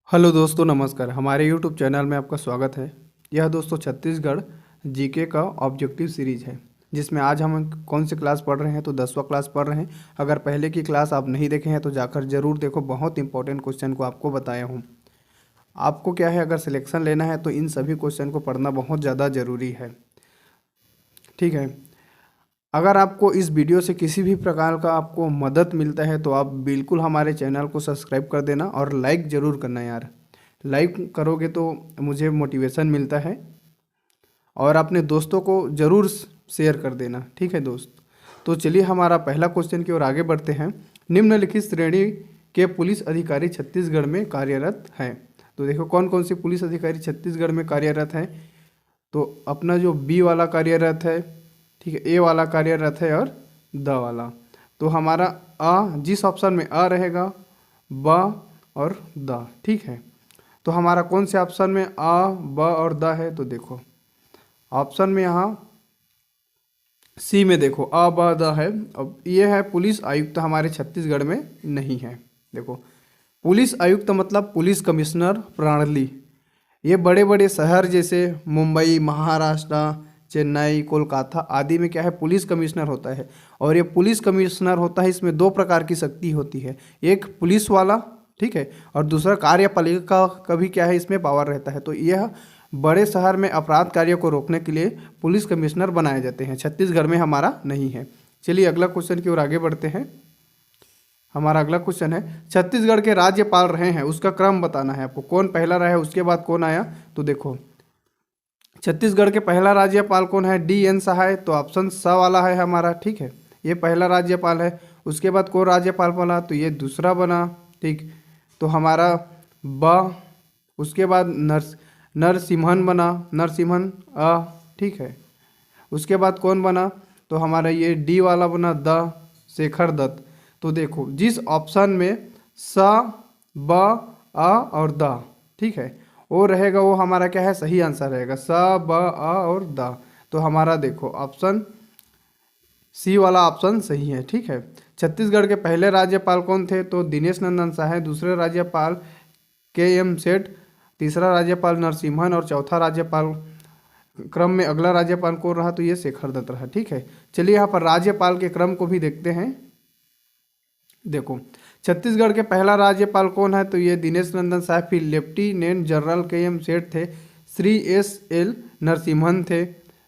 Hello दोस्तों, नमस्कार। हमारे यूट्यूब चैनल में आपका स्वागत है। यह दोस्तों छत्तीसगढ़ जीके का ऑब्जेक्टिव सीरीज है, जिसमें आज हम कौन सी क्लास पढ़ रहे हैं तो 10वां क्लास पढ़ रहे हैं। अगर पहले की क्लास आप नहीं देखे हैं तो जाकर ज़रूर देखो, बहुत इंपॉर्टेंट क्वेश्चन को आपको बताया हूँ। आपको क्या है, अगर सिलेक्शन लेना है तो इन सभी क्वेश्चन को पढ़ना बहुत ज़्यादा ज़रूरी है, ठीक है। अगर आपको इस वीडियो से किसी भी प्रकार का आपको मदद मिलता है तो आप बिल्कुल हमारे चैनल को सब्सक्राइब कर देना और लाइक ज़रूर करना यार। लाइक करोगे तो मुझे मोटिवेशन मिलता है, और अपने दोस्तों को ज़रूर शेयर कर देना, ठीक है दोस्त। तो चलिए हमारा पहला क्वेश्चन की ओर आगे बढ़ते हैं। निम्नलिखित श्रेणी के पुलिस अधिकारी छत्तीसगढ़ में कार्यरत हैं। तो देखो कौन कौन से पुलिस अधिकारी छत्तीसगढ़ में कार्यरत हैं। तो अपना जो बी वाला कार्यरत है, ठीक है, ए वाला कार्यरत है और द वाला। तो हमारा जिस ऑप्शन में रहेगा, ब और द, ठीक है। तो हमारा कौन से ऑप्शन में ब और द है, तो देखो ऑप्शन में यहाँ सी में देखो ब द है। अब ये है पुलिस आयुक्त, हमारे छत्तीसगढ़ में नहीं है। देखो पुलिस आयुक्त मतलब पुलिस कमिश्नर प्रणाली। ये बड़े बड़े शहर जैसे मुंबई, महाराष्ट्र, चेन्नई, कोलकाता आदि में क्या है, पुलिस कमिश्नर होता है। और ये पुलिस कमिश्नर होता है, इसमें दो प्रकार की शक्ति होती है, एक पुलिस वाला, ठीक है, और दूसरा कार्यपालिका का भी क्या है, इसमें पावर रहता है। तो यह बड़े शहर में अपराध कार्य को रोकने के लिए पुलिस कमिश्नर बनाए जाते हैं। छत्तीसगढ़ में हमारा नहीं है। चलिए अगला क्वेश्चन की ओर आगे बढ़ते हैं। हमारा अगला क्वेश्चन है, छत्तीसगढ़ के राज्यपाल रहे हैं, उसका क्रम बताना है आपको। कौन पहला रहा है, उसके बाद कौन आया। तो देखो छत्तीसगढ़ के पहला राज्यपाल कौन है, DN सहाय। तो ऑप्शन स वाला है हमारा, ठीक है, ये पहला राज्यपाल है। उसके बाद कौन राज्यपाल बना, तो ये दूसरा बना, ठीक। तो हमारा ब, उसके बाद नरसिम्हन बना, नरसिम्हन ठीक है। उसके बाद कौन बना, तो हमारा ये डी वाला बना, द, शेखर दत्त। तो देखो जिस ऑप्शन में स, ब, और द, ठीक है, वो रहेगा, वो हमारा क्या है, सही आंसर रहेगा, स, ब, और द। तो हमारा देखो ऑप्शन सी वाला ऑप्शन सही है, ठीक है। छत्तीसगढ़ के पहले राज्यपाल कौन थे, तो दिनेश नंदन सहाय। दूसरे राज्यपाल KM सेठ। तीसरा राज्यपाल नरसिम्हन। और चौथा राज्यपाल क्रम में अगला राज्यपाल कौन रहा, तो ये शेखर दत्त रहा, ठीक है। चलिए यहाँ पर राज्यपाल के क्रम को भी देखते हैं। देखो छत्तीसगढ़ के पहला राज्यपाल कौन है, तो ये दिनेश नंदन साहब। फिर लेफ्टिनेंट जनरल KM सेठ थे। श्री SL नरसिम्हन थे।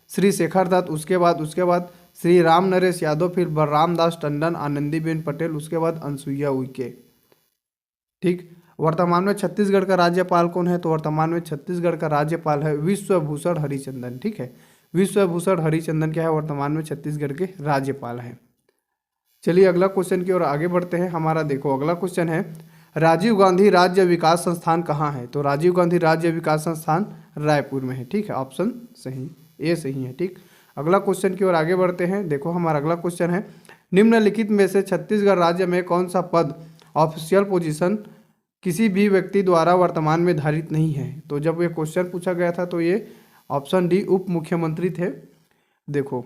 श्री शेखर दत्त, उसके बाद श्री राम नरेश यादव, फिर बलराम दास टंडन, आनंदीबेन पटेल, उसके बाद अनसुईया उइके, ठीक। वर्तमान में छत्तीसगढ़ का राज्यपाल कौन है, तो वर्तमान में छत्तीसगढ़ का राज्यपाल है विश्वभूषण हरिचंदन, ठीक है। विश्वभूषण हरिचंदन क्या है, वर्तमान में छत्तीसगढ़ के राज्यपाल है। चलिए अगला क्वेश्चन की ओर आगे बढ़ते हैं। हमारा देखो अगला क्वेश्चन है, राजीव गांधी राज्य विकास संस्थान कहाँ है। तो राजीव गांधी राज्य विकास संस्थान रायपुर में है, ठीक है। ऑप्शन सही, ए सही है, ठीक। अगला क्वेश्चन की ओर आगे बढ़ते हैं। देखो हमारा अगला क्वेश्चन है, निम्नलिखित में से छत्तीसगढ़ राज्य में कौन सा पद, ऑफिशियल पोजीशन, किसी भी व्यक्ति द्वारा वर्तमान में धारित नहीं है। तो जब ये क्वेश्चन पूछा गया था तो ये ऑप्शन डी उप मुख्यमंत्री थे। देखो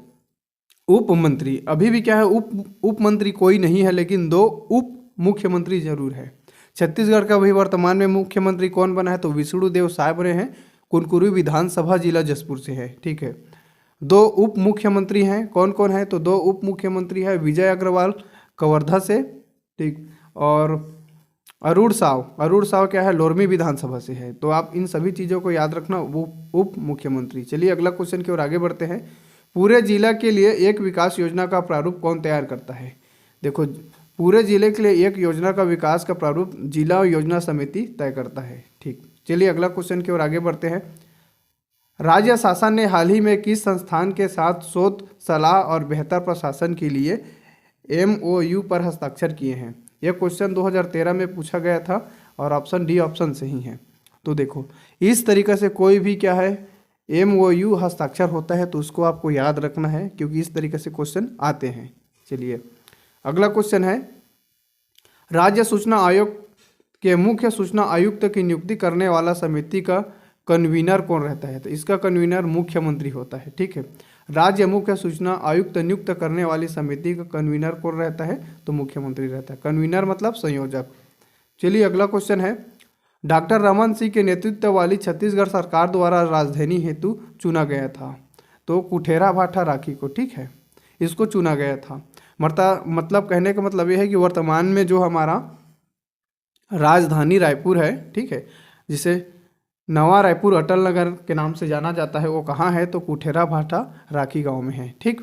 उप मंत्री अभी भी क्या है, उप मंत्री कोई नहीं है, लेकिन दो उप मुख्यमंत्री जरूर है। छत्तीसगढ़ का भी वर्तमान में मुख्यमंत्री कौन बना है, तो विष्णुदेव साय बने हैं। कुनकुरी विधानसभा जिला जसपुर से है, ठीक है। दो उप मुख्यमंत्री हैं, कौन कौन है, तो दो उप मुख्यमंत्री है, विजय अग्रवाल कवर्धा से, ठीक, और अरूण साव क्या है, लोरमी विधानसभा से है। तो आप इन सभी चीज़ों को याद रखना, वो उप मुख्यमंत्री। चलिए अगला क्वेश्चन की ओर आगे बढ़ते हैं। पूरे जिला के लिए एक विकास योजना का प्रारूप कौन तैयार करता है। देखो पूरे जिले के लिए एक योजना का विकास का प्रारूप जिला योजना समिति तय करता है, ठीक। चलिए अगला क्वेश्चन की ओर आगे बढ़ते हैं। राज्य शासन ने हाल ही में किस संस्थान के साथ शोध, सलाह और बेहतर प्रशासन के लिए MOU पर हस्ताक्षर किए हैं। यह क्वेश्चन 2013 में पूछा गया था और ऑप्शन डी ऑप्शन सही है। तो देखो इस तरीके से कोई भी क्या है, MOU हस्ताक्षर होता है तो उसको आपको याद रखना है, क्योंकि इस तरीके से क्वेश्चन आते हैं। चलिए अगला क्वेश्चन है, राज्य सूचना आयोग के मुख्य सूचना आयुक्त की नियुक्ति करने वाला समिति का कन्वीनर कौन रहता है। तो इसका कन्वीनर मुख्यमंत्री होता है, ठीक है। राज्य मुख्य सूचना आयुक्त नियुक्त करने वाली समिति का कन्वीनर कौन रहता है, तो मुख्यमंत्री रहता है। कन्वीनर मतलब संयोजक। चलिए अगला क्वेश्चन है, डॉक्टर रमन सिंह के नेतृत्व वाली छत्तीसगढ़ सरकार द्वारा राजधानी हेतु चुना गया था। तो कुठेरा भाठा राखी को, ठीक है, इसको चुना गया था। मतलब कहने का मतलब ये है कि वर्तमान में जो हमारा राजधानी रायपुर है, ठीक है, जिसे नवा रायपुर अटल नगर के नाम से जाना जाता है, वो कहाँ है? तो कुठेरा भाठा राखी गांव में है। ठीक,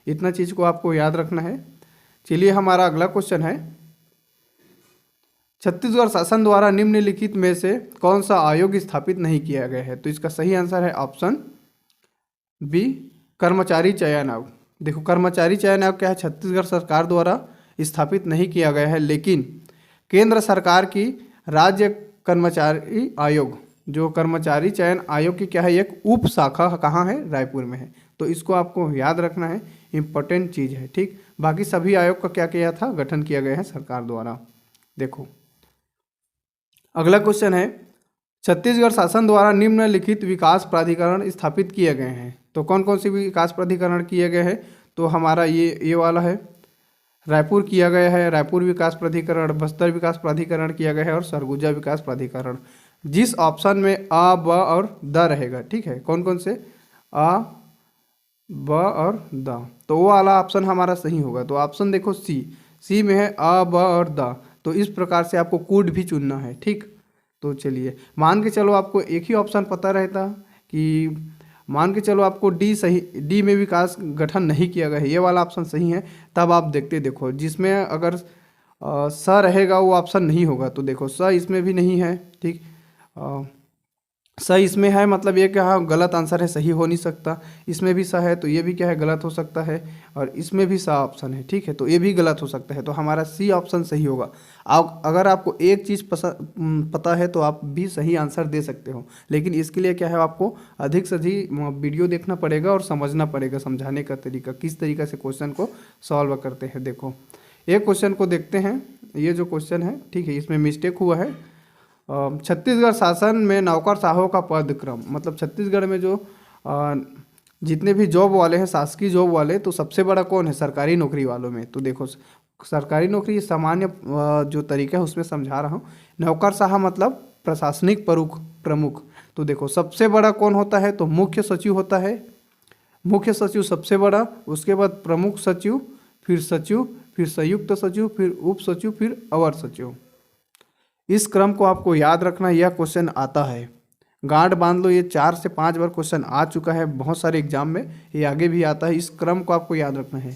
इतना चीज़ को आपको याद रखना है। चलिए हमारा अगला क्वेश्चन है, छत्तीसगढ़ शासन द्वारा निम्नलिखित में से कौन सा आयोग स्थापित नहीं किया गया है? तो इसका सही आंसर है ऑप्शन बी, कर्मचारी चयन आयोग। देखो कर्मचारी चयन आयोग क्या है? छत्तीसगढ़ सरकार द्वारा स्थापित नहीं किया गया है, लेकिन केंद्र सरकार की राज्य कर्मचारी आयोग, जो कर्मचारी चयन आयोग की क्या है, एक उप शाखा कहाँ है? रायपुर में है। तो इसको आपको याद रखना है, इम्पोर्टेंट चीज़ है। ठीक, बाकी सभी आयोग का क्या किया था? गठन किया गया है सरकार द्वारा। देखो अगला क्वेश्चन है, छत्तीसगढ़ शासन द्वारा निम्नलिखित विकास प्राधिकरण स्थापित किए गए हैं। तो कौन कौन से विकास प्राधिकरण किए गए हैं? तो हमारा ये वाला है, रायपुर किया गया है, रायपुर विकास प्राधिकरण, बस्तर विकास प्राधिकरण किया गया है, और सरगुजा विकास प्राधिकरण। जिस ऑप्शन में आ, ब और द रहेगा, ठीक है, कौन कौन से? आ, ब और द, तो वो वाला ऑप्शन हमारा सही होगा। तो ऑप्शन देखो सी में है आ, ब और द। तो इस प्रकार से आपको कोड भी चुनना है। ठीक, तो चलिए मान के चलो आपको एक ही ऑप्शन पता रहता कि मान के चलो आपको डी में विकास गठन नहीं किया गया है, ये वाला ऑप्शन सही है, तब आप देखो जिसमें अगर स रहेगा वो ऑप्शन नहीं होगा। तो देखो स इसमें भी नहीं है, ठीक, स इसमें है, मतलब ये क्या गलत आंसर है, सही हो नहीं सकता। इसमें भी स है तो ये भी क्या है? गलत हो सकता है, और इसमें भी स ऑप्शन है, ठीक है, तो ये भी गलत हो सकता है। तो हमारा सी ऑप्शन सही होगा। अगर आपको एक चीज़ पता है तो आप भी सही आंसर दे सकते हो, लेकिन इसके लिए क्या है, आपको अधिक से अधिक वीडियो देखना पड़ेगा और समझना पड़ेगा, समझाने का तरीका, किस तरीके से क्वेश्चन को सॉल्व करते हैं। देखो एक क्वेश्चन को देखते हैं, ये जो क्वेश्चन है, ठीक है, इसमें मिस्टेक हुआ है। छत्तीसगढ़ शासन में नौकरशाहों का पद क्रम, मतलब छत्तीसगढ़ में जो जितने भी जॉब वाले हैं, शासकीय जॉब वाले, तो सबसे बड़ा कौन है सरकारी नौकरी वालों में? तो देखो सरकारी नौकरी सामान्य जो तरीका है उसमें समझा रहा हूँ। नौकरशाह मतलब प्रशासनिक प्रमुख। तो देखो सबसे बड़ा कौन होता है? तो मुख्य सचिव होता है, मुख्य सचिव सबसे बड़ा, उसके बाद प्रमुख सचिव, फिर संयुक्त सचिव, फिर उप सचिव, फिर अवर सचिव। इस क्रम को आपको याद रखना, यह क्वेश्चन आता है, गांठ बांध लो, ये 4 से 5 बार क्वेश्चन आ चुका है बहुत सारे एग्जाम में, ये आगे भी आता है। इस क्रम को आपको याद रखना है,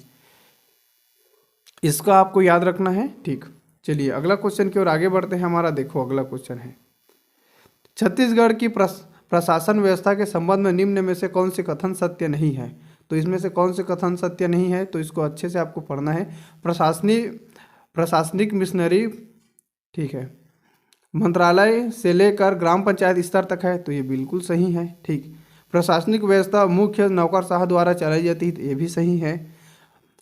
इसका आपको याद रखना है। ठीक, चलिए अगला क्वेश्चन की ओर आगे बढ़ते हैं। हमारा देखो अगला क्वेश्चन है, छत्तीसगढ़ की प्रशासन व्यवस्था के संबंध में निम्न में से कौन से कथन सत्य नहीं है? तो इसमें से कौन से कथन सत्य नहीं है? तो इसको अच्छे से आपको पढ़ना है। प्रशासनिक मिशनरी, ठीक है, मंत्रालय से लेकर ग्राम पंचायत स्तर तक है, तो ये बिल्कुल सही है। ठीक, प्रशासनिक व्यवस्था मुख्य नौकरशाह द्वारा चलाई जाती है, तो ये भी सही है।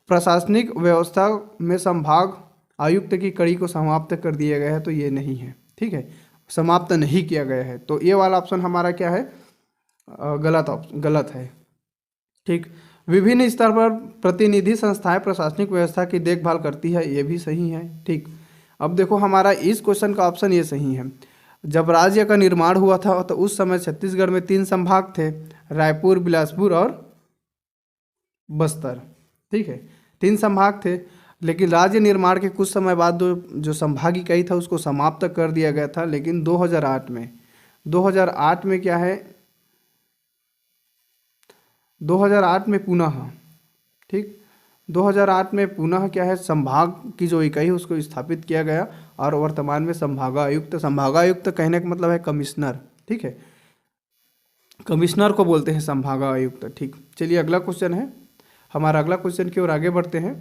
प्रशासनिक व्यवस्था में संभाग आयुक्त की कड़ी को समाप्त कर दिया गया है, तो ये नहीं है। ठीक है, समाप्त नहीं किया गया है, तो ये वाला ऑप्शन हमारा क्या है? गलत है। ठीक, विभिन्न स्तर पर प्रतिनिधि संस्थाएं प्रशासनिक व्यवस्था की देखभाल करती है, ये भी सही है। ठीक, अब देखो हमारा इस क्वेश्चन का ऑप्शन ये सही है। जब राज्य का निर्माण हुआ था तो उस समय छत्तीसगढ़ में 3 संभाग थे, रायपुर, बिलासपुर और बस्तर। ठीक है, 3 संभाग थे, लेकिन राज्य निर्माण के कुछ समय बाद जो संभाग इकाई था उसको समाप्त कर दिया गया था। लेकिन 2008 में क्या है, 2008 में पुनः, ठीक, 2008 में पुनः क्या है, संभाग की जो इकाई है उसको स्थापित किया गया, और वर्तमान में संभागायुक्त कहने का मतलब है कमिश्नर। ठीक है, कमिश्नर को बोलते हैं संभागायुक्त। ठीक, चलिए अगला क्वेश्चन है हमारा, अगला क्वेश्चन की ओर आगे बढ़ते हैं।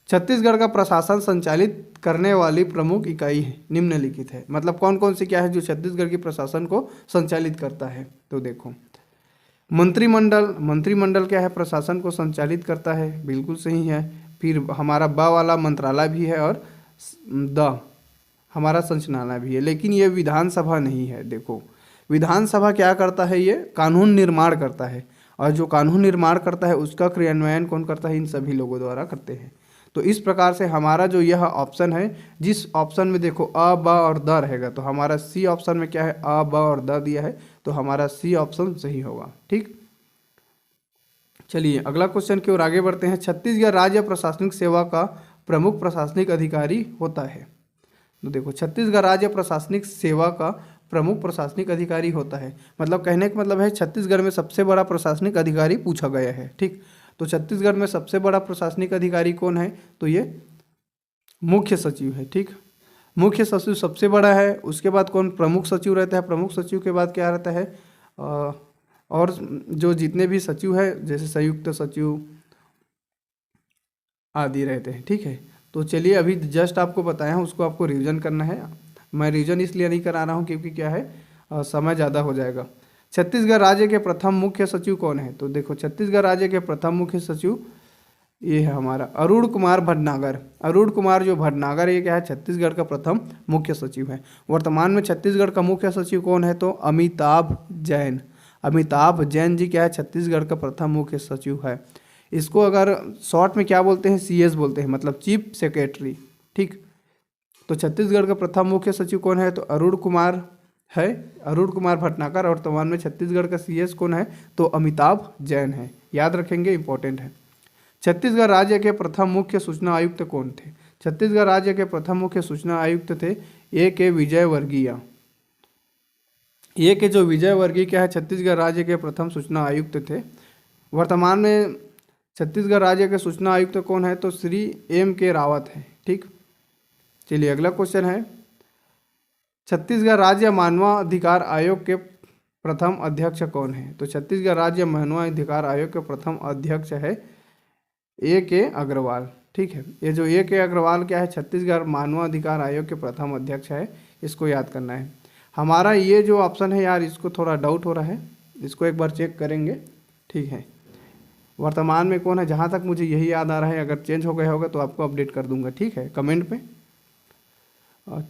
छत्तीसगढ़ का प्रशासन संचालित करने वाली प्रमुख इकाई निम्नलिखित है, मतलब कौन कौन सी क्या है जो छत्तीसगढ़ की प्रशासन को संचालित करता है? तो देखो मंत्रिमंडल क्या है, प्रशासन को संचालित करता है, बिल्कुल सही है। फिर हमारा ब वाला मंत्रालय भी है, और द हमारा संचालनालय भी है, लेकिन ये विधानसभा नहीं है। देखो विधानसभा क्या करता है, ये कानून निर्माण करता है, और जो कानून निर्माण करता है उसका क्रियान्वयन कौन करता है? इन सभी लोगों द्वारा करते हैं। तो इस प्रकार से हमारा जो यह ऑप्शन है, जिस ऑप्शन में देखो अ ब और द रहेगा, तो हमारा सी ऑप्शन में क्या है, अ ब और द दिया है, तो हमारा सी ऑप्शन सही होगा। ठीक, चलिए अगला क्वेश्चन की ओर आगे बढ़ते हैं। छत्तीसगढ़ राज्य प्रशासनिक सेवा का प्रमुख प्रशासनिक अधिकारी होता है। तो देखो छत्तीसगढ़ राज्य प्रशासनिक सेवा का प्रमुख प्रशासनिक अधिकारी होता है, मतलब कहने का मतलब है छत्तीसगढ़ में सबसे बड़ा प्रशासनिक अधिकारी पूछा गया है। ठीक, तो छत्तीसगढ़ में सबसे बड़ा प्रशासनिक अधिकारी कौन है, तो ये मुख्य सचिव है। ठीक, मुख्य सचिव सबसे बड़ा है। उसके बाद कौन, प्रमुख सचिव रहता है। प्रमुख सचिव के बाद क्या रहता है, और जो जितने भी सचिव है जैसे संयुक्त सचिव आदि रहते हैं। ठीक है, तो चलिए अभी जस्ट आपको बताया हूँ, उसको आपको रिवीजन करना है। मैं रिवीजन इसलिए नहीं करा रहा हूँ क्योंकि क्या है, समय ज़्यादा हो जाएगा। छत्तीसगढ़ राज्य के प्रथम मुख्य सचिव कौन है, तो देखो छत्तीसगढ़ राज्य के प्रथम मुख्य सचिव ये है हमारा अरुण कुमार भटनागर। अरुण कुमार जो भटनागर, ये क्या है, छत्तीसगढ़ का प्रथम मुख्य सचिव है। वर्तमान में छत्तीसगढ़ का मुख्य सचिव कौन है, तो अमिताभ जैन। अमिताभ जैन जी क्या है, छत्तीसगढ़ का प्रथम मुख्य सचिव है। इसको अगर शॉर्ट में क्या बोलते हैं, सीएस बोलते हैं, मतलब चीफ सेक्रेटरी। ठीक, तो छत्तीसगढ़ का प्रथम मुख्य सचिव कौन है, तो अरुण कुमार है, अरुण कुमार भटनागर। और वर्तमान में छत्तीसगढ़ का सीएस कौन है, तो अमिताभ जैन है। याद रखेंगे, इंपॉर्टेंट है। छत्तीसगढ़ राज्य के प्रथम मुख्य सूचना आयुक्त कौन थे, छत्तीसगढ़ राज्य के प्रथम मुख्य सूचना आयुक्त थे ए के विजयवर्गीय। ये के जो विजयवर्गीय क्या है, छत्तीसगढ़ राज्य के प्रथम सूचना आयुक्त थे। वर्तमान में छत्तीसगढ़ राज्य के सूचना आयुक्त कौन है, तो श्री एम के रावत है। ठीक, चलिए अगला क्वेश्चन है। छत्तीसगढ़ राज्य मानवाधिकार आयोग के प्रथम अध्यक्ष कौन है, तो छत्तीसगढ़ राज्य मानवाधिकार आयोग के प्रथम अध्यक्ष है ए के अग्रवाल। ठीक है, ये जो ए के अग्रवाल क्या है, छत्तीसगढ़ मानवाधिकार आयोग के प्रथम अध्यक्ष है। इसको याद करना है। हमारा ये जो ऑप्शन है यार, इसको थोड़ा डाउट हो रहा है, इसको एक बार चेक करेंगे। ठीक है, वर्तमान में कौन है, जहाँ तक मुझे यही याद आ रहा है, अगर चेंज हो गया होगा तो आपको अपडेट कर दूंगा। ठीक है, कमेंट पे।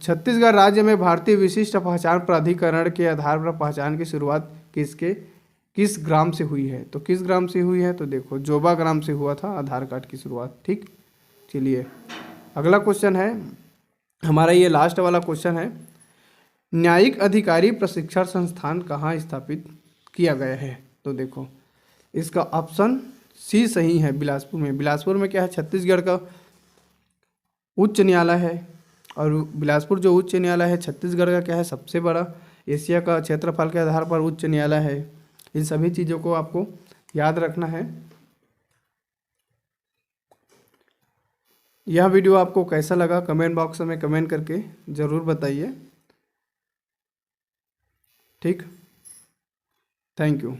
छत्तीसगढ़ राज्य में भारतीय विशिष्ट पहचान प्राधिकरण के आधार पर पहचान की शुरुआत किस ग्राम से हुई है, तो किस ग्राम से हुई है, तो देखो जोबा ग्राम से हुआ था आधार कार्ड की शुरुआत। ठीक, चलिए अगला क्वेश्चन है हमारा, ये लास्ट वाला क्वेश्चन है। न्यायिक अधिकारी प्रशिक्षण संस्थान कहाँ स्थापित किया गया है, तो देखो इसका ऑप्शन सी सही है, बिलासपुर में। बिलासपुर में क्या है, छत्तीसगढ़ का उच्च न्यायालय है। और बिलासपुर जो उच्च न्यायालय है छत्तीसगढ़ का क्या है, सबसे बड़ा एशिया का क्षेत्रफल के आधार पर उच्च न्यायालय है। इन सभी चीज़ों को आपको याद रखना है। यह वीडियो आपको कैसा लगा, कमेंट बॉक्स में कमेंट करके ज़रूर बताइए। ठीक, थैंक यू।